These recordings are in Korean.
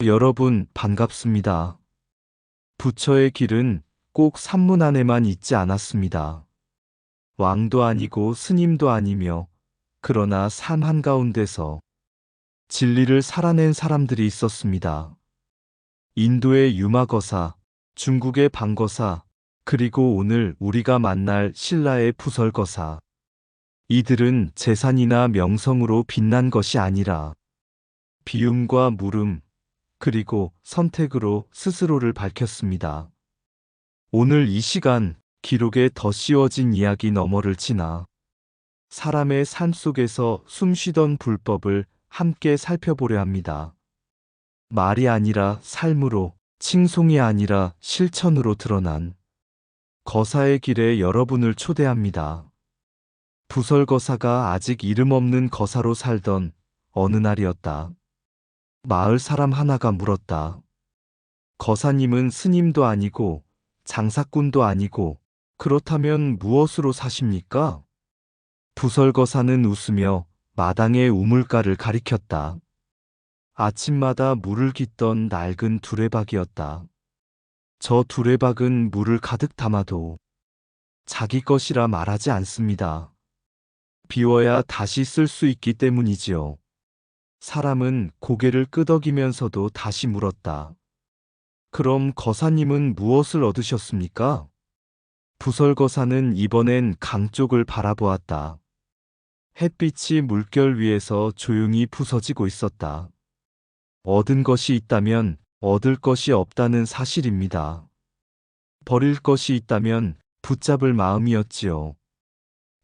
여러분, 반갑습니다. 부처의 길은 꼭 산문 안에만 있지 않았습니다. 왕도 아니고 스님도 아니며, 그러나 삶 한가운데서 진리를 살아낸 사람들이 있었습니다. 인도의 유마거사, 중국의 방거사, 그리고 오늘 우리가 만날 신라의 부설거사. 이들은 재산이나 명성으로 빛난 것이 아니라 비움과 물음, 그리고 선택으로 스스로를 밝혔습니다. 오늘 이 시간, 기록에 덧씌워진 이야기 너머를 지나 사람의 삶 속에서 숨쉬던 불법을 함께 살펴보려 합니다. 말이 아니라 삶으로, 칭송이 아니라 실천으로 드러난 거사의 길에 여러분을 초대합니다. 부설거사가 아직 이름 없는 거사로 살던 어느 날이었다. 마을 사람 하나가 물었다. 거사님은 스님도 아니고 장사꾼도 아니고 그렇다면 무엇으로 사십니까? 부설거사는 웃으며 마당의 우물가를 가리켰다. 아침마다 물을 깃던 낡은 두레박이었다. 저 두레박은 물을 가득 담아도 자기 것이라 말하지 않습니다. 비워야 다시 쓸 수 있기 때문이지요. 사람은 고개를 끄덕이면서도 다시 물었다. 그럼 거사님은 무엇을 얻으셨습니까? 부설거사는 이번엔 강 쪽을 바라보았다. 햇빛이 물결 위에서 조용히 부서지고 있었다. 얻은 것이 있다면 얻을 것이 없다는 사실입니다. 버릴 것이 있다면 붙잡을 마음이었지요.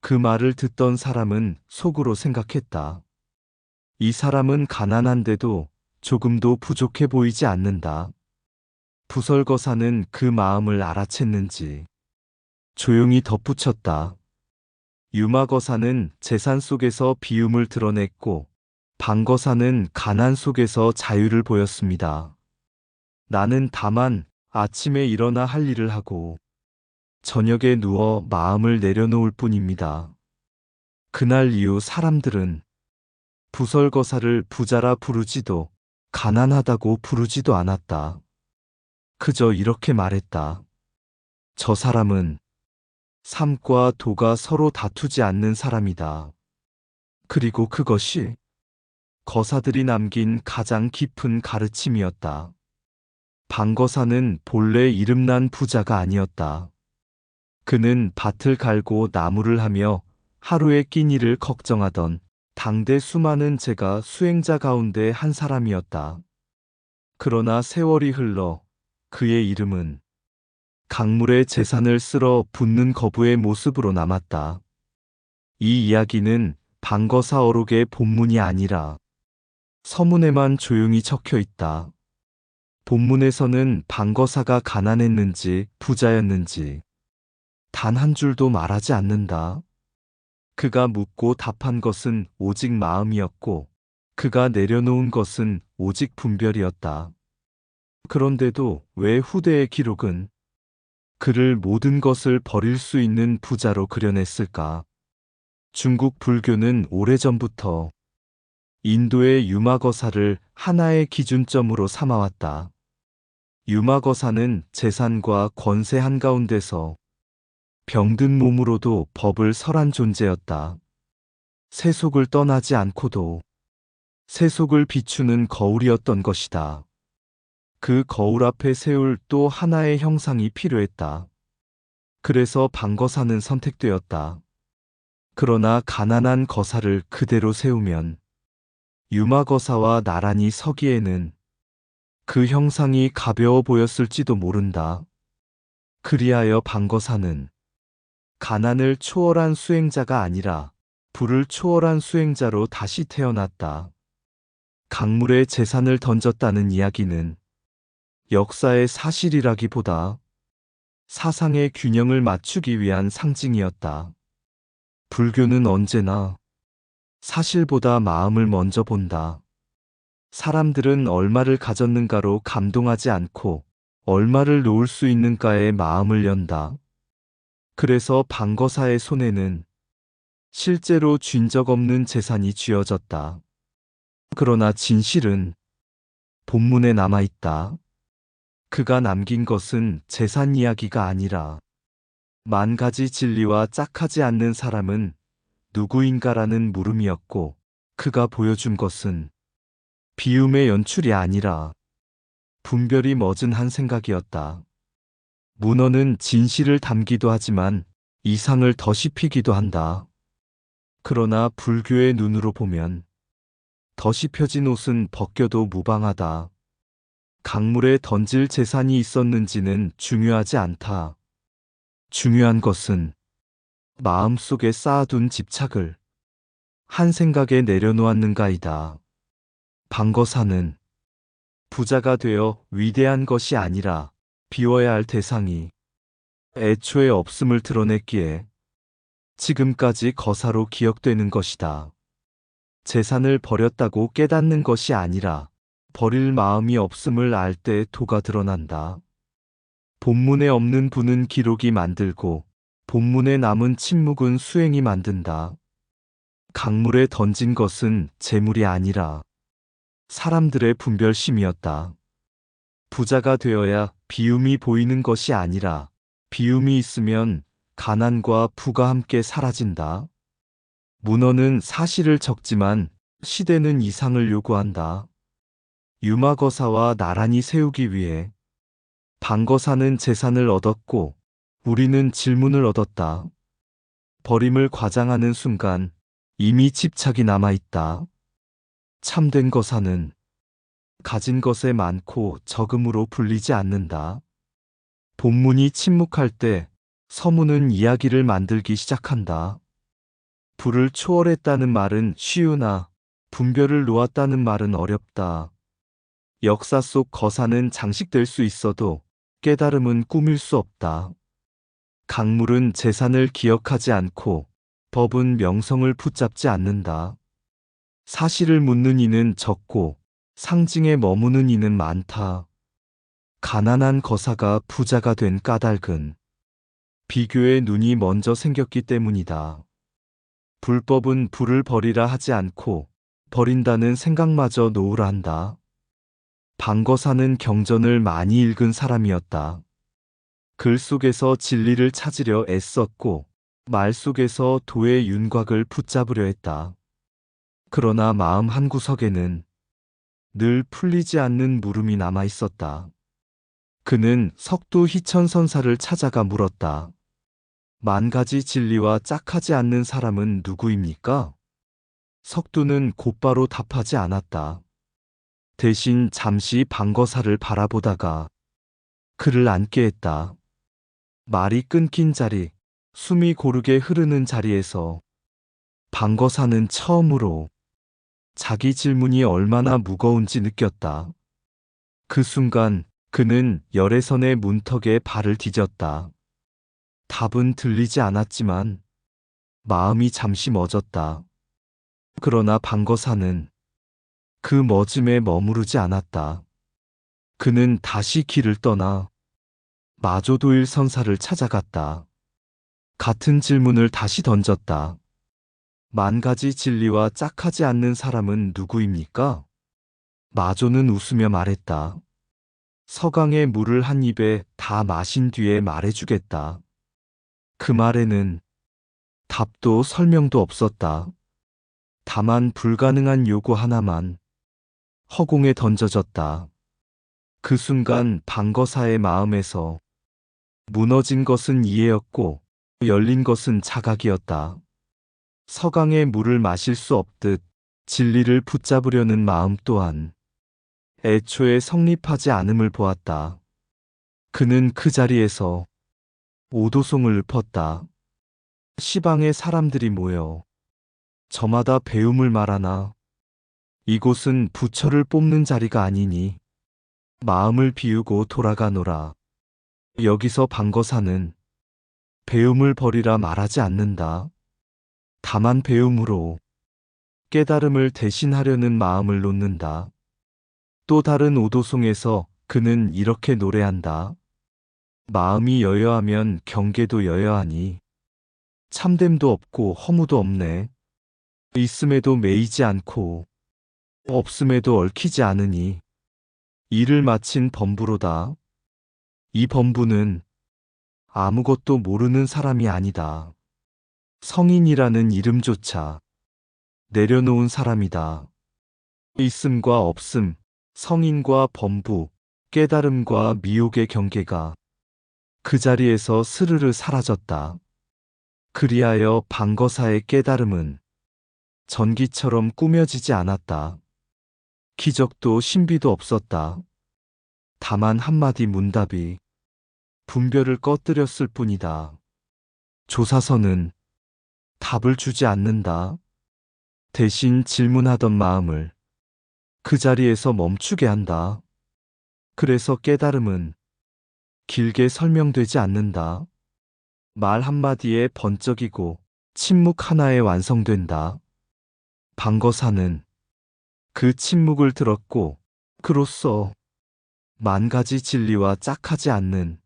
그 말을 듣던 사람은 속으로 생각했다. 이 사람은 가난한데도 조금도 부족해 보이지 않는다. 부설거사는 그 마음을 알아챘는지 조용히 덧붙였다. 유마거사는 재산 속에서 비움을 드러냈고 방거사는 가난 속에서 자유를 보였습니다. 나는 다만 아침에 일어나 할 일을 하고 저녁에 누워 마음을 내려놓을 뿐입니다. 그날 이후 사람들은 부설거사를 부자라 부르지도 가난하다고 부르지도 않았다. 그저 이렇게 말했다. 저 사람은 삶과 도가 서로 다투지 않는 사람이다. 그리고 그것이 거사들이 남긴 가장 깊은 가르침이었다. 방거사는 본래 이름난 부자가 아니었다. 그는 밭을 갈고 나무를 하며 하루의 끼니를 걱정하던 당대 수많은 제가 수행자 가운데 한 사람이었다. 그러나 세월이 흘러 그의 이름은 강물에 재산을 쓸어 붓는 거부의 모습으로 남았다. 이 이야기는 방거사 어록의 본문이 아니라 서문에만 조용히 적혀 있다. 본문에서는 방거사가 가난했는지 부자였는지 단 한 줄도 말하지 않는다. 그가 묻고 답한 것은 오직 마음이었고 그가 내려놓은 것은 오직 분별이었다. 그런데도 왜 후대의 기록은 그를 모든 것을 버릴 수 있는 부자로 그려냈을까? 중국 불교는 오래전부터 인도의 유마거사를 하나의 기준점으로 삼아왔다. 유마거사는 재산과 권세 한가운데서 병든 몸으로도 법을 설한 존재였다. 세속을 떠나지 않고도 세속을 비추는 거울이었던 것이다. 그 거울 앞에 세울 또 하나의 형상이 필요했다. 그래서 방거사는 선택되었다. 그러나 가난한 거사를 그대로 세우면 유마거사와 나란히 서기에는 그 형상이 가벼워 보였을지도 모른다. 그리하여 방거사는 가난을 초월한 수행자가 아니라 불을 초월한 수행자로 다시 태어났다. 강물에 재산을 던졌다는 이야기는 역사의 사실이라기보다 사상의 균형을 맞추기 위한 상징이었다. 불교는 언제나 사실보다 마음을 먼저 본다. 사람들은 얼마를 가졌는가로 감동하지 않고 얼마를 놓을 수 있는가에 마음을 연다. 그래서 방거사의 손에는 실제로 쥔 적 없는 재산이 쥐어졌다. 그러나 진실은 본문에 남아있다. 그가 남긴 것은 재산 이야기가 아니라 만 가지 진리와 짝하지 않는 사람은 누구인가라는 물음이었고, 그가 보여준 것은 비움의 연출이 아니라 분별이 멎은 한 생각이었다. 문어는 진실을 담기도 하지만 이상을 더 씹히기도 한다. 그러나 불교의 눈으로 보면 더 씹혀진 옷은 벗겨도 무방하다. 강물에 던질 재산이 있었는지는 중요하지 않다. 중요한 것은 마음속에 쌓아둔 집착을 한 생각에 내려놓았는가이다. 방거사는 부자가 되어 위대한 것이 아니라 비워야 할 대상이 애초에 없음을 드러냈기에 지금까지 거사로 기억되는 것이다. 재산을 버렸다고 깨닫는 것이 아니라 버릴 마음이 없음을 알 때 도가 드러난다. 본문에 없는 부는 기록이 만들고 본문에 남은 침묵은 수행이 만든다. 강물에 던진 것은 재물이 아니라 사람들의 분별심이었다. 부자가 되어야 비움이 보이는 것이 아니라 비움이 있으면 가난과 부가 함께 사라진다. 문어는 사실을 적지만 시대는 이상을 요구한다. 유마거사와 나란히 세우기 위해 방거사는 재산을 얻었고 우리는 질문을 얻었다. 버림을 과장하는 순간 이미 집착이 남아있다. 참된 거사는 가진 것에 많고 적음으로 불리지 않는다. 본문이 침묵할 때 서문은 이야기를 만들기 시작한다. 불을 초월했다는 말은 쉬우나 분별을 놓았다는 말은 어렵다. 역사 속 거사는 장식될 수 있어도 깨달음은 꾸밀 수 없다. 강물은 재산을 기억하지 않고 법은 명성을 붙잡지 않는다. 사실을 묻는 이는 적고 상징에 머무는 이는 많다. 가난한 거사가 부자가 된 까닭은 비교의 눈이 먼저 생겼기 때문이다. 불법은 불을 버리라 하지 않고 버린다는 생각마저 놓으라 한다. 방거사는 경전을 많이 읽은 사람이었다. 글 속에서 진리를 찾으려 애썼고 말 속에서 도의 윤곽을 붙잡으려 했다. 그러나 마음 한구석에는 늘 풀리지 않는 물음이 남아 있었다. 그는 석두 희천선사를 찾아가 물었다. 만 가지 진리와 짝하지 않는 사람은 누구입니까? 석두는 곧바로 답하지 않았다. 대신 잠시 방거사를 바라보다가 그를 앉게 했다. 말이 끊긴 자리, 숨이 고르게 흐르는 자리에서 방거사는 처음으로 자기 질문이 얼마나 무거운지 느꼈다. 그 순간 그는 열애선의 문턱에 발을 디뎠다. 답은 들리지 않았지만 마음이 잠시 멎었다. 그러나 방거사는 그 멎음에 머무르지 않았다. 그는 다시 길을 떠나 마조도일 선사를 찾아갔다. 같은 질문을 다시 던졌다. 만 가지 진리와 짝하지 않는 사람은 누구입니까? 마조는 웃으며 말했다. 서강의 물을 한 입에 다 마신 뒤에 말해주겠다. 그 말에는 답도 설명도 없었다. 다만 불가능한 요구 하나만 허공에 던져졌다. 그 순간 방거사의 마음에서 무너진 것은 이해였고 열린 것은 자각이었다. 서강의 물을 마실 수 없듯 진리를 붙잡으려는 마음 또한 애초에 성립하지 않음을 보았다. 그는 그 자리에서 오도송을 읊었다. 시방의 사람들이 모여 저마다 배움을 말하나 이곳은 부처를 뽑는 자리가 아니니 마음을 비우고 돌아가노라. 여기서 방거사는 배움을 버리라 말하지 않는다. 다만 배움으로 깨달음을 대신하려는 마음을 놓는다. 또 다른 오도송에서 그는 이렇게 노래한다. 마음이 여여하면 경계도 여여하니 참됨도 없고 허무도 없네. 있음에도 매이지 않고 없음에도 얽히지 않으니 일을 마친 범부로다. 이 범부는 아무것도 모르는 사람이 아니다. 성인이라는 이름조차 내려놓은 사람이다. 있음과 없음, 성인과 범부, 깨달음과 미혹의 경계가 그 자리에서 스르르 사라졌다. 그리하여 방거사의 깨달음은 전기처럼 꾸며지지 않았다. 기적도 신비도 없었다. 다만 한마디 문답이 분별을 꺼뜨렸을 뿐이다. 조사서는 답을 주지 않는다. 대신 질문하던 마음을 그 자리에서 멈추게 한다. 그래서 깨달음은 길게 설명되지 않는다. 말 한마디에 번쩍이고 침묵 하나에 완성된다. 방거사는 그 침묵을 들었고 그로써 만 가지 진리와 짝하지 않는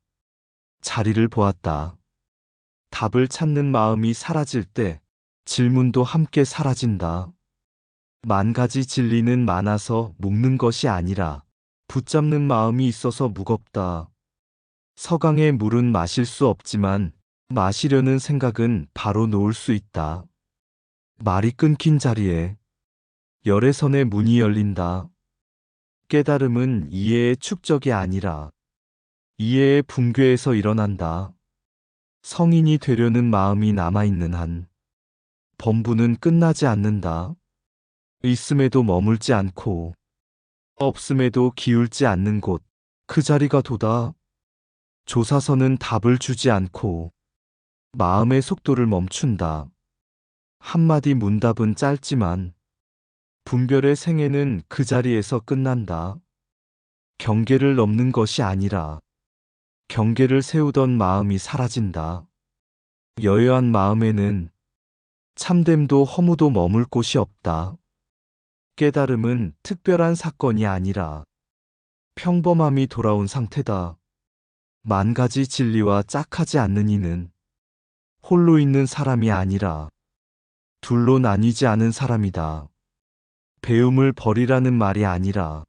자리를 보았다. 답을 찾는 마음이 사라질 때 질문도 함께 사라진다. 만 가지 진리는 많아서 묶는 것이 아니라 붙잡는 마음이 있어서 무겁다. 서강의 물은 마실 수 없지만 마시려는 생각은 바로 놓을 수 있다. 말이 끊긴 자리에 열애선의 문이 열린다. 깨달음은 이해의 축적이 아니라 이해의 붕괴에서 일어난다. 성인이 되려는 마음이 남아있는 한 범부는 끝나지 않는다. 있음에도 머물지 않고 없음에도 기울지 않는 곳, 그 자리가 도다. 조사서는 답을 주지 않고 마음의 속도를 멈춘다. 한마디 문답은 짧지만 분별의 생애는 그 자리에서 끝난다. 경계를 넘는 것이 아니라 경계를 세우던 마음이 사라진다. 여여한 마음에는 참됨도 허무도 머물 곳이 없다. 깨달음은 특별한 사건이 아니라 평범함이 돌아온 상태다. 만 가지 진리와 짝하지 않는 이는 홀로 있는 사람이 아니라 둘로 나뉘지 않은 사람이다. 배움을 버리라는 말이 아니라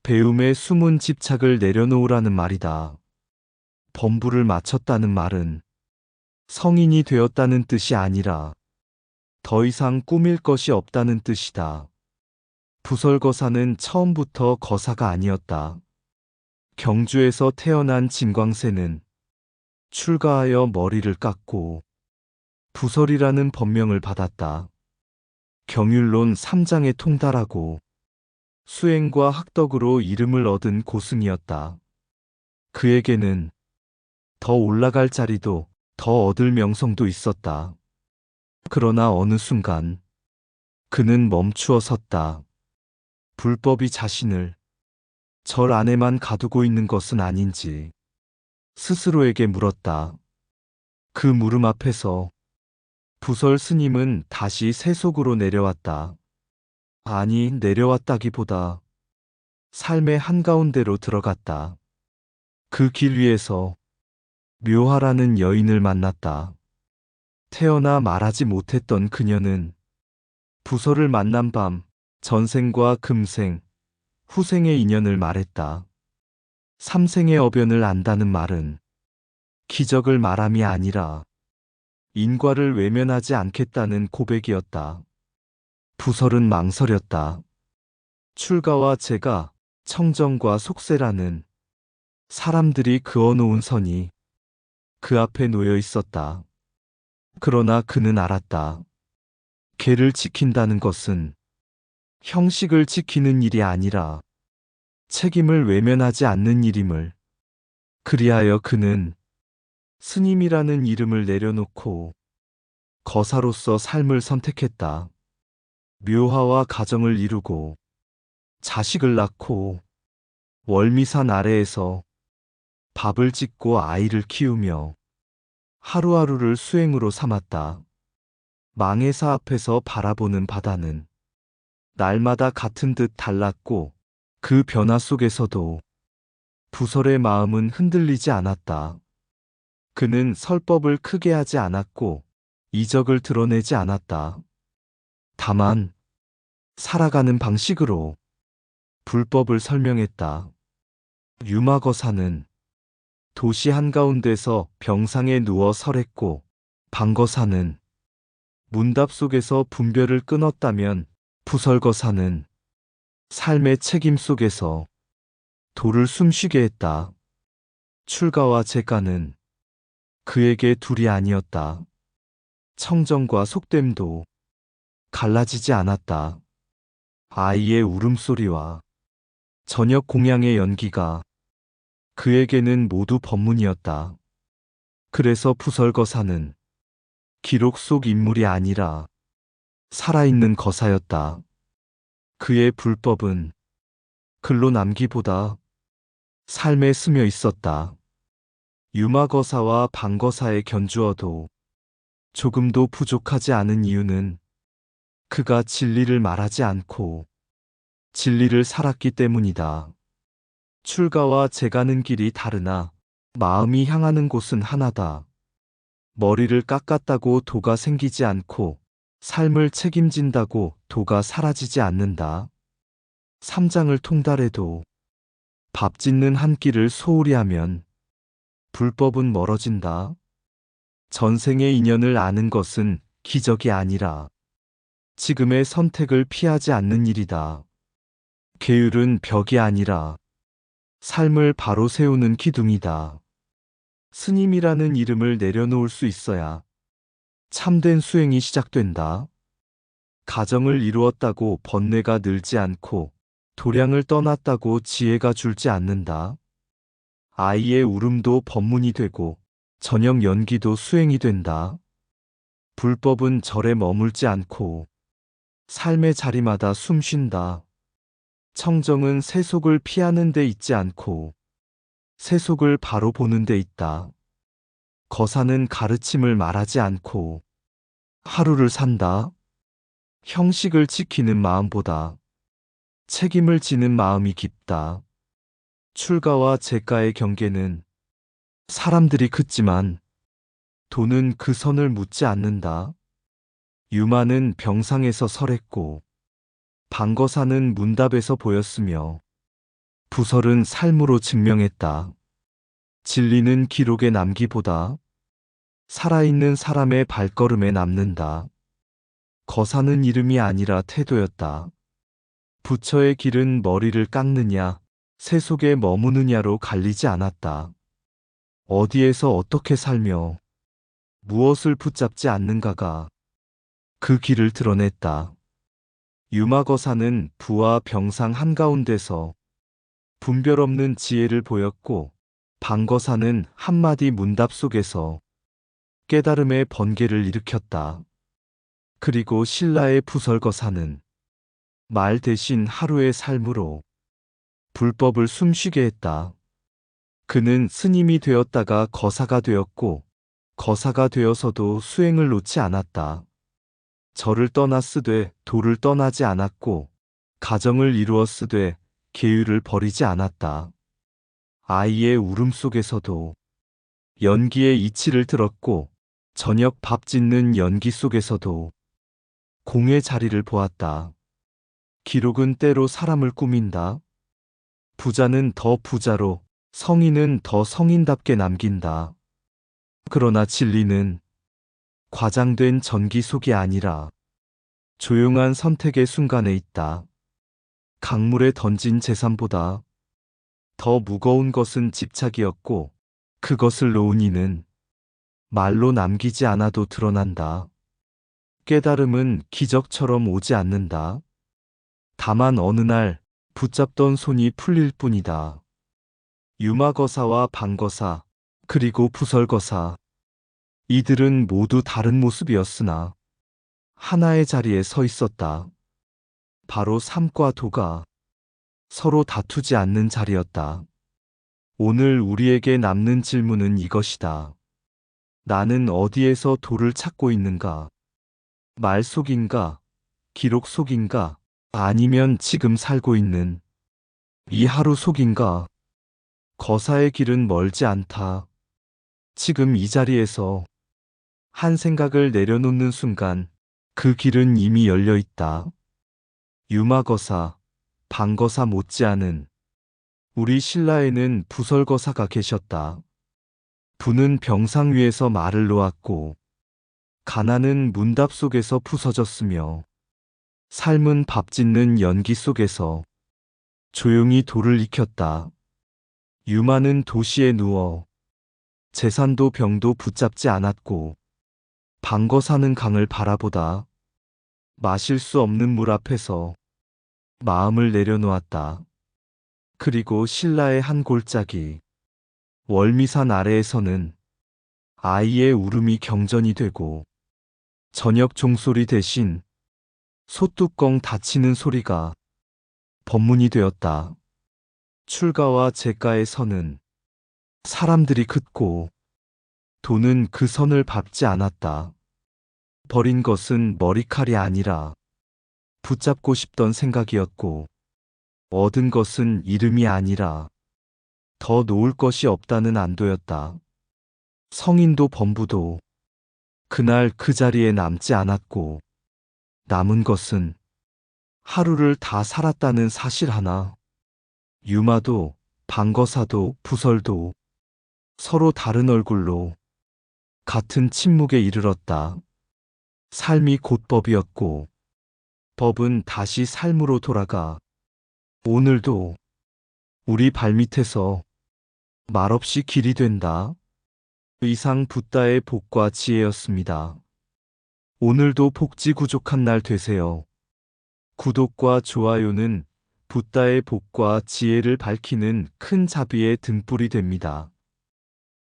배움의 숨은 집착을 내려놓으라는 말이다. 범부를 마쳤다는 말은 성인이 되었다는 뜻이 아니라 더 이상 꾸밀 것이 없다는 뜻이다. 부설거사는 처음부터 거사가 아니었다. 경주에서 태어난 진광새는 출가하여 머리를 깎고 부설이라는 법명을 받았다. 경율론 3장에 통달하고 수행과 학덕으로 이름을 얻은 고승이었다. 그에게는 더 올라갈 자리도 더 얻을 명성도 있었다. 그러나 어느 순간 그는 멈추어 섰다. 불법이 자신을 절 안에만 가두고 있는 것은 아닌지 스스로에게 물었다. 그 물음 앞에서 부설 스님은 다시 세속으로 내려왔다. 아니, 내려왔다기보다 삶의 한가운데로 들어갔다. 그 길 위에서 묘하라는 여인을 만났다. 태어나 말하지 못했던 그녀는 부설을 만난 밤 전생과 금생, 후생의 인연을 말했다. 삼생의 어변을 안다는 말은 기적을 말함이 아니라 인과를 외면하지 않겠다는 고백이었다. 부설은 망설였다. 출가와 재가, 청정과 속세라는 사람들이 그어놓은 선이 그 앞에 놓여 있었다. 그러나 그는 알았다. 계를 지킨다는 것은 형식을 지키는 일이 아니라 책임을 외면하지 않는 일임을. 그리하여 그는 스님이라는 이름을 내려놓고 거사로서 삶을 선택했다. 묘화와 가정을 이루고 자식을 낳고 월미산 아래에서 밥을 짓고 아이를 키우며 하루하루를 수행으로 삼았다. 망해사 앞에서 바라보는 바다는 날마다 같은 듯 달랐고 그 변화 속에서도 부설의 마음은 흔들리지 않았다. 그는 설법을 크게 하지 않았고 이적을 드러내지 않았다. 다만 살아가는 방식으로 불법을 설명했다. 유마거사는 도시 한가운데서 병상에 누워 설했고, 방거사는 문답 속에서 분별을 끊었다면, 부설거사는 삶의 책임 속에서 도를 숨쉬게 했다. 출가와 제가는 그에게 둘이 아니었다. 청정과 속됨도 갈라지지 않았다. 아이의 울음소리와 저녁 공양의 연기가 그에게는 모두 법문이었다. 그래서 부설거사는 기록 속 인물이 아니라 살아있는 거사였다. 그의 불법은 글로 남기보다 삶에 스며 있었다. 유마거사와 방거사에 견주어도 조금도 부족하지 않은 이유는 그가 진리를 말하지 않고 진리를 살았기 때문이다. 출가와 제가는 길이 다르나 마음이 향하는 곳은 하나다. 머리를 깎았다고 도가 생기지 않고 삶을 책임진다고 도가 사라지지 않는다. 삼장을 통달해도 밥 짓는 한 끼를 소홀히 하면 불법은 멀어진다. 전생의 인연을 아는 것은 기적이 아니라 지금의 선택을 피하지 않는 일이다. 계율은 벽이 아니라 삶을 바로 세우는 기둥이다. 스님이라는 이름을 내려놓을 수 있어야 참된 수행이 시작된다. 가정을 이루었다고 번뇌가 늘지 않고 도량을 떠났다고 지혜가 줄지 않는다. 아이의 울음도 법문이 되고 저녁 연기도 수행이 된다. 불법은 절에 머물지 않고 삶의 자리마다 숨쉰다. 청정은 세속을 피하는 데 있지 않고 세속을 바로 보는 데 있다. 거사는 가르침을 말하지 않고 하루를 산다. 형식을 지키는 마음보다 책임을 지는 마음이 깊다. 출가와 제가의 경계는 사람들이 긋지만 도는 그 선을 묻지 않는다. 유마는 병상에서 설했고 방거사는 문답에서 보였으며 부설은 삶으로 증명했다. 진리는 기록에 남기보다 살아있는 사람의 발걸음에 남는다. 거사는 이름이 아니라 태도였다. 부처의 길은 머리를 깎느냐, 세속에 머무느냐로 갈리지 않았다. 어디에서 어떻게 살며 무엇을 붙잡지 않는가가 그 길을 드러냈다. 유마거사는 부와 병상 한가운데서 분별 없는 지혜를 보였고, 방거사는 한마디 문답 속에서 깨달음의 번개를 일으켰다. 그리고 신라의 부설거사는 말 대신 하루의 삶으로 불법을 숨쉬게 했다. 그는 스님이 되었다가 거사가 되었고, 거사가 되어서도 수행을 놓지 않았다. 절을 떠났으되 도를 떠나지 않았고, 가정을 이루었으되 계율을 버리지 않았다. 아이의 울음속에서도 연기의 이치를 들었고, 저녁 밥 짓는 연기 속에서도 공의 자리를 보았다. 기록은 때로 사람을 꾸민다. 부자는 더 부자로, 성인은 더 성인답게 남긴다. 그러나 진리는 과장된 전기 속이 아니라 조용한 선택의 순간에 있다. 강물에 던진 재산보다 더 무거운 것은 집착이었고, 그것을 놓은 이는 말로 남기지 않아도 드러난다. 깨달음은 기적처럼 오지 않는다. 다만 어느 날 붙잡던 손이 풀릴 뿐이다. 유마거사와 방거사, 그리고 부설거사, 이들은 모두 다른 모습이었으나 하나의 자리에 서 있었다. 바로 삶과 도가 서로 다투지 않는 자리였다. 오늘 우리에게 남는 질문은 이것이다. 나는 어디에서 도를 찾고 있는가? 말 속인가? 기록 속인가? 아니면 지금 살고 있는 이 하루 속인가? 거사의 길은 멀지 않다. 지금 이 자리에서 한 생각을 내려놓는 순간 그 길은 이미 열려 있다. 유마거사, 방거사 못지않은 우리 신라에는 부설거사가 계셨다. 부는 병상 위에서 말을 놓았고 가난은 문답 속에서 부서졌으며 삶은 밥 짓는 연기 속에서 조용히 돌을 익혔다. 유마는 도시에 누워 재산도 병도 붙잡지 않았고 방거사는 강을 바라보다 마실 수 없는 물 앞에서 마음을 내려놓았다. 그리고 신라의 한 골짜기 월미산 아래에서는 아이의 울음이 경전이 되고 저녁 종소리 대신 소뚜껑 닫히는 소리가 법문이 되었다. 출가와 재가의 선은 사람들이 긋고 돈은 그 선을 밟지 않았다. 버린 것은 머리칼이 아니라 붙잡고 싶던 생각이었고 얻은 것은 이름이 아니라 더 놓을 것이 없다는 안도였다. 성인도 범부도 그날 그 자리에 남지 않았고 남은 것은 하루를 다 살았다는 사실 하나. 유마도 방거사도 부설도 서로 다른 얼굴로 같은 침묵에 이르렀다. 삶이 곧 법이었고 법은 다시 삶으로 돌아가 오늘도 우리 발밑에서 말없이 길이 된다. 이상 붓다의 복과 지혜였습니다. 오늘도 복지 구족한 날 되세요. 구독과 좋아요는 붓다의 복과 지혜를 밝히는 큰 자비의 등불이 됩니다.